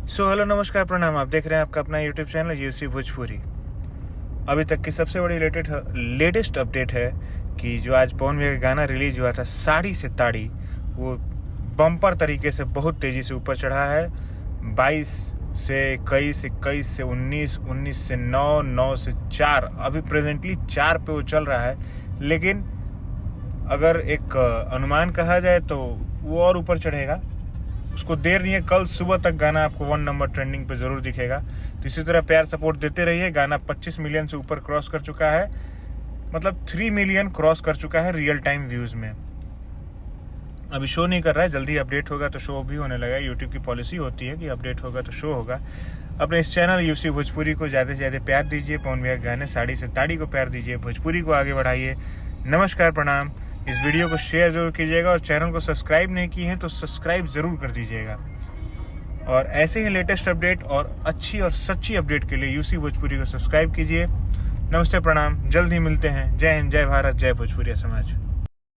Hello नमस्कार प्रणाम। आप देख रहे हैं आपका अपना यूट्यूब चैनल यूसी भोजपुरी। अभी तक की सबसे बड़ी लेटेस्ट अपडेट है कि जो आज पवन भैया का गाना रिलीज हुआ था साड़ी से ताड़ी, वो बम्पर तरीके से बहुत तेज़ी से ऊपर चढ़ा है। 22 से 21, 21 से 19, 19 से 9, 9 से 4, अभी प्रेजेंटली 4 पे वो चल रहा है। लेकिन अगर एक अनुमान कहा जाए तो वो और ऊपर चढ़ेगा। उसको देर नहीं है, कल सुबह तक गाना आपको 1 नंबर ट्रेंडिंग पे ज़रूर दिखेगा। तो इसी तरह प्यार सपोर्ट देते रहिए। गाना 25 मिलियन से ऊपर क्रॉस कर चुका है, मतलब 3 मिलियन क्रॉस कर चुका है रियल टाइम व्यूज़ में। अभी शो नहीं कर रहा है, जल्दी अपडेट होगा तो शो भी होने लगा। यूट्यूब की पॉलिसी होती है कि अपडेट होगा तो शो होगा। अपने इस चैनल यूसी भोजपुरी को ज़्यादा से ज़्यादा प्यार दीजिए। पवन भैया गाने साड़ी से ताड़ी को प्यार दीजिए, भोजपुरी को आगे बढ़ाइए। नमस्कार प्रणाम। इस वीडियो को शेयर ज़रूर कीजिएगा और चैनल को सब्सक्राइब नहीं किए हैं तो सब्सक्राइब ज़रूर कर दीजिएगा। और ऐसे ही लेटेस्ट अपडेट और अच्छी और सच्ची अपडेट के लिए यूसी भोजपुरी को सब्सक्राइब कीजिए। नमस्ते प्रणाम, जल्द ही मिलते हैं। जय हिंद, जय भारत, जय भोजपुरिया समाज।